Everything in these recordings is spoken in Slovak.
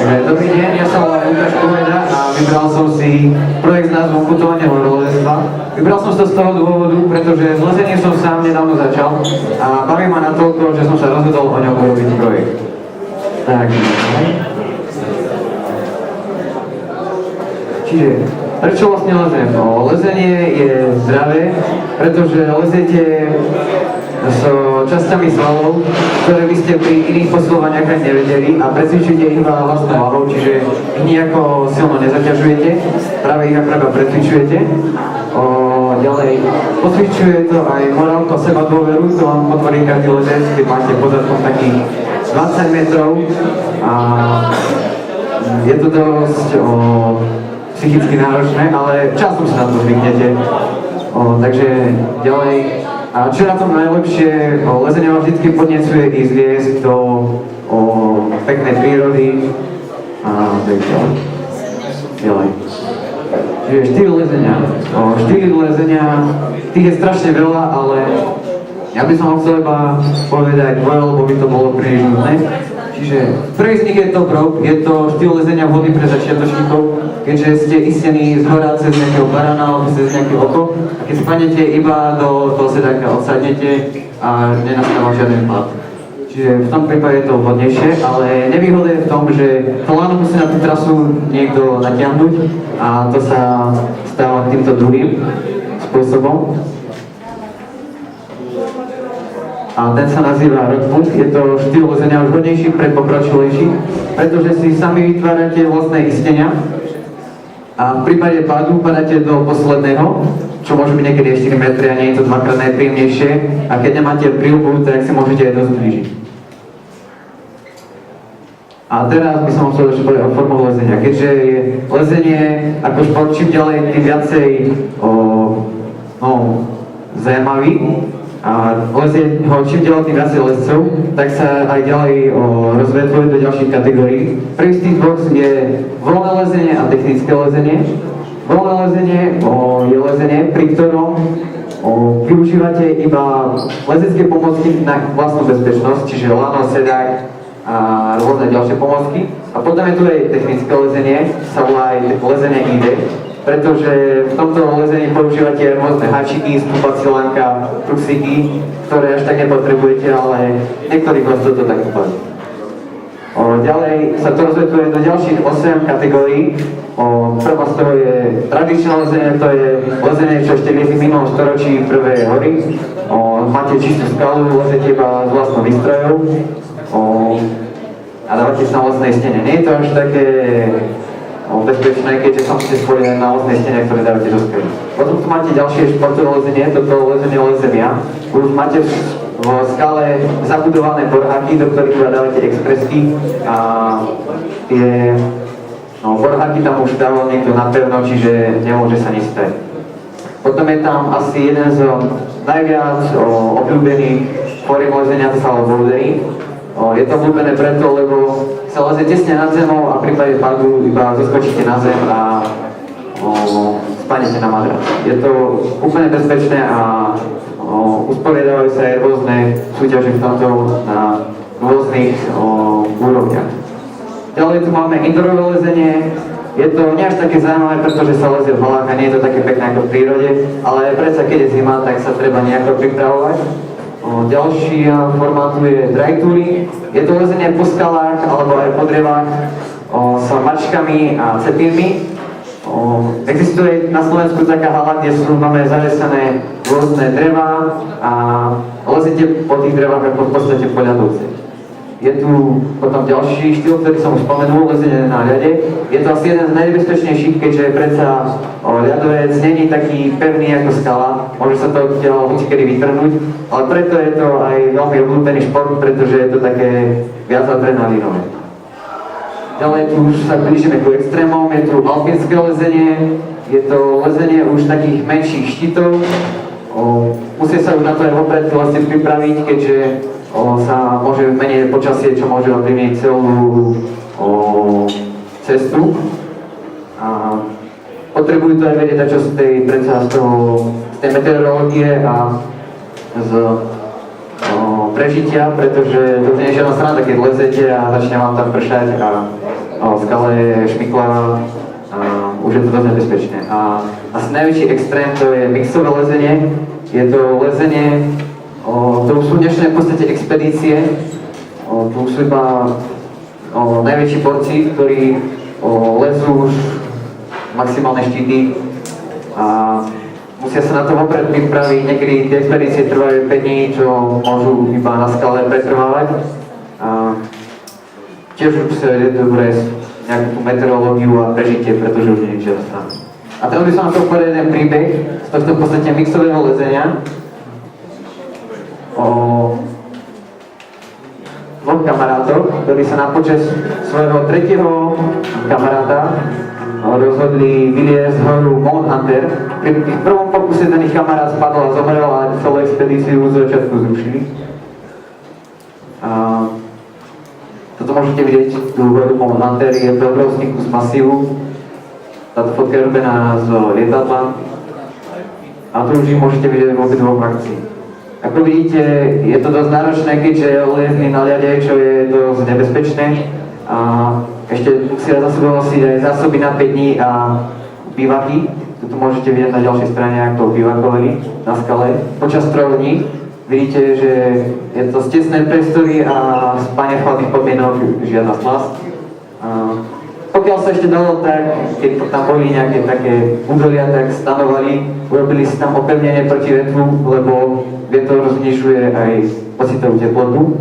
Dobrý deň, ja sa volám Lukáš Koveda a vybral som si projekt s názvom Putovanie horolezestva. Vybral som si to z toho dôvodu, pretože s lezením som sám nedávno začal a baví ma natoľko, že som sa rozhodol o ňom urobiť projekt. Tak. Čiže, prečo vlastne lezem? Lezenie je zdravé, pretože lezete s časťami svalov, ktoré by ste pri iných posilovaniach ani nevedeli a precvičujete iba vlastnou hlavou, čiže ich nejako silno nezaťažujete, práve ich akorát precvičujete. Ďalej, pocvičuje to aj morálku a seba dôveru, to vám potvorí každý lezec, keď máte pod zadkom takých 20 metrov a je to dosť psychicky náročné, ale časom sa na to zvyknete. Takže ďalej. A čo je na tom najlepšie, lezenie vás vždy podnecuje ísť liesť do peknej prírody a tak ďalej. Čiže štýly lezenia, tých je strašne veľa, ale ja by som chcel iba povedať dvoje, lebo by to bolo príliš nudné. Čiže prvý z nich je top rope, je to štýl lezenia vhodný pre začiatočníkov, keďže ste istení z hora cez nejakého barana alebo cez nejaké oko a keď spadnete iba do toho sedáka, odsadnete a nenastáva žiaden pád. Čiže v tom prípade je to vhodnejšie, ale nevýhoda je v tom, že to lano musí na tú trasu niekto natiahnuť a to sa stáva týmto druhým spôsobom. A ten sa nazýva rockbook, je to štýl lezenia už hodnejší pre pokročilejší, pretože si sami vytvárate vlastné istenia a v prípade pádu padáte do posledného, čo môže byť niekedy 4 metry a nie je to dvakrát najpríjemnejšie a keď nemáte príľbu, tak si môžete aj dosť blížiť. A teraz by som chcel ešte povedať o formu lezenia, keďže je lezenie ako šport čím ďalej, tým viacej zaujímavý, a lezie ho čím ďalej tým viacej lezcov, tak sa aj ďalej rozvetvuje do ďalších kategórií. Prvý z tých dvoch je voľné lezenie a technické lezenie. Voľné lezenie je lezenie, pri ktorom využívate iba lezecké pomocky na vlastnú bezpečnosť, čiže lano, sedák a rôzne ďalšie pomocky. A potom je tu aj technické lezenie, sa volá aj lezenie ID. Pretože v tomto lezení používate rôzne háčiky, stúpacie lanka, trusiky, ktoré až tak nepotrebujete, ale niektorých vás toto tak upadne. Ďalej sa to rozvetuje do ďalších 8 kategórií. Prvá z toho je tradičné lezenie, to je lezenie, čo ešte viedli v minulom storočí prvé hory. Máte čistú skalu, lezete iba s vlastnou výstrojou a dávate sa na vlastné istenie. Nie je to až také bezpečné, keďže sa musíte spojiť na vlastné istenia, ktoré dávate do skaly. Potom tu máte ďalšie športové lezenie, toto lezenie lezem ja. Už máte v skale zabudované borháky, do ktorých dávate expresky a tie borháky tam už dával niekto napevno, čiže nemôže sa nič stať. Potom je tam asi jeden z najviac obľúbených foriem lezenia, to sa volá bouldering. Je to obľúbené preto, lebo sa lezie tesne nad zemou a v prípade pádu iba zoskočíte na zem a spadnete na madrac. Je to úplne bezpečné a usporiadávajú sa aj rôzne súťaže v tomto na rôznych úrovniach. Ďalej tu máme indorové lezenie. Je to nie až také zaujímavé, pretože sa lezie v halách a nie je to také pekné ako v prírode, ale predsa keď je zima, tak sa treba nejako pripravovať. Ďalší formátu je dry touring. Je to lezenie po skalách alebo aj po drevách s mačkami a cepínmi. Existuje na Slovensku taká hala, kde máme zavesené rôzne drevá a lezete po tých drevách ako v podstate po ľadovce. Je tu potom ďalší štýl, ktorý som už spomenul, lezenie na ľade. Je to asi jeden z najbezpečnejších, keďže predsa ľadovec není taký pevný ako skala. Môže sa to odtiaľ hocikedy vytrhnúť, ale preto je to aj veľmi obľúbený šport, pretože je to také viac adrenalinové. Ďalej tu už sa blížime ku extrémom, je tu alpinské lezenie. Je to lezenie už takých menších štítov. Musia sa už na to aj vopred vlastne pripraviť, keďže sa môže meniť počasie, čo môže ovplyvniť celú cestu. A potrebujú to aj vedieť, čo z tej meteorológie a z prežitia, pretože to nie je žiadna sranda, keď lezete a začne vám tam pršať a skale Šmikla už je to dosť nebezpečné. A asi najväčší extrém to je mixové lezenie. Je to lezenie, to sú dnešné v podstate expedície. Tu sú iba najväčší borci, ktorí lezú už maximálne štíty a musia sa na to vopred pripraviť. Niekedy tie expedície trvajú 5 dní, čo môžu iba na skale pretrvávať. Tiež už sa je dobre nejakú tú meteorológiu a prežitie, pretože už nie je žiadna strana. A teraz by som na to povedal jeden príbeh z tohto v podstate mixového lezenia. O dvoch kamarátoch, ktorí sa na počas svojho tretieho kamaráta rozhodli vyliezť horu Mount Hunter. Pri prvom pokuse ten ich kamarát spadol a zomrel a celú expedíciu z začiatku zrušili. Toto môžete vidieť, tú horu Mount Hunter je obrovský kus masívu. Táto fotka je robená z lietadla. A tu už môžete vidieť v obidvoch akcií. Ako vidíte, je to dosť náročné, keďže je liezli na ľade, čo je dosť nebezpečné. A ešte musia za sebou nosiť aj zásoby na 5 dní a bivaky. Tu môžete vidieť na ďalšej strane, ako bivakovali na skale. Počas 3 dní vidíte, že je to stesné priestory a spanie v chladných podmienok, žiadna slasť. Pokiaľ sa ešte dalo, tak keď tam boli nejaké také údolia, tak stanovali, urobili si tam opevnenie proti vetru, lebo vietor znižuje aj pocitovú teplotu.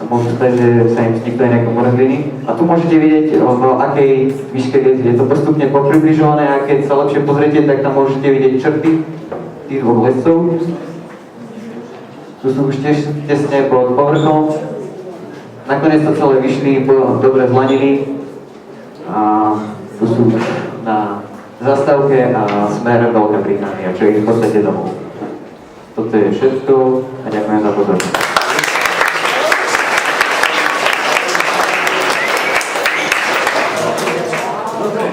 Môžu stať, že sa im vznikne nejaké mrzliny. A tu môžete vidieť, v akej výške je to postupne popribližované a keď sa lepšie pozriete, tak tam môžete vidieť črty tých dvoch lescov. Tu sú už tiež tesne pod povrchom. Nakoniec to celé vyšli, dobre zlanili. A tu sú na zastávke a smer Veľká Británia, čo je v podstate domov. Toto je všetko a ďakujem za pozornosť.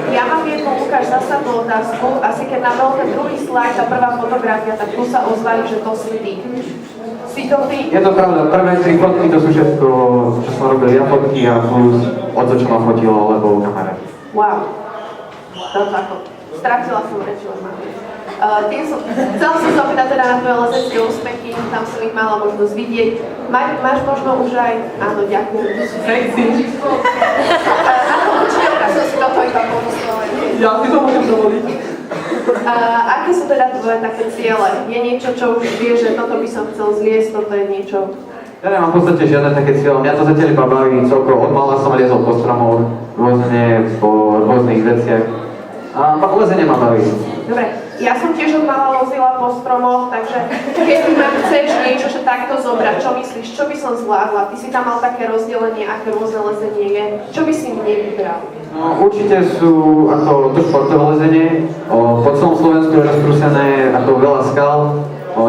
Ja mám jednu, Lukáš, zásadnú otázku. Asi keď navrhol ten druhý slajd, tá prvá fotografia, tak tu sa ozvali, že to si ty. Si to ty? Je to pravda, prvé 3 fotky to sú všetko, čo som robil ja fotky a plus od to, čo ma fotilo, lebo kamera. Wow. To tako. Stratila som reči, len mám. Chcela som sa opýtať teda na tvoje lezecké úspechy, tam som ich mala možnosť vidieť. Máš možno už aj... Áno, ďakujem. Sexy. Ako učiteľka som si toto iba pomyslela. Ja si to môžem dovoliť. Aké sú teda tvoje také ciele? Je niečo, čo už vieš, že toto by som chcel zliesť, toto je niečo? Ja nemám v podstate žiadne také cieľe. Mňa to zatiaľ iba baví celkovo. Od mala som liezol po stromoch, rôzne po rôznych veciach. A lezenie ma baví. Dobre, ja som tiež od mala lozila po stromoch, takže keď ma chceš niečo, že takto zobrať, čo myslíš, čo by som zvládla? Ty si tam mal také rozdelenie, aké rôzne lezenie je. Čo by si mi nevybral? No, určite sú ako to športové lezenie. Po celom Slovensku je rozprúsené ako veľa skal,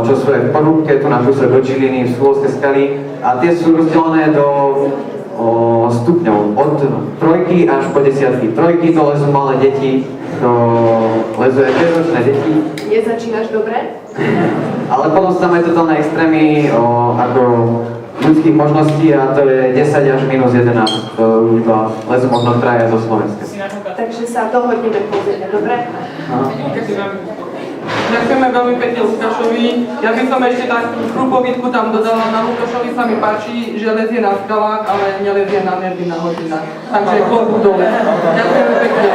čo sú aj v Porúbke, tu na kúsok do Žiliny, v Súlovské skaly. A tie sú rozdelené do stupňov, od 3 až po 10. 3 to lezú malé deti, to lezú aj 5-ročné deti. Nezačínaš dobre? Ale potom sú tam aj totálne extrémy ako ľudských možností a to je 10 až minus 11. To už iba lezú možno traja zo Slovenska. Takže sa dohodneme pozrieť, dobre? Ďakujeme veľmi pekne Lukášovi. Ja by som ešte takú prúpovidku tam dodala. Na Lukášovi sa mi páči, že lezie na skalách, ale nelezie na nervy na hodinách. Takže klobúk dole. Ďakujeme pekne.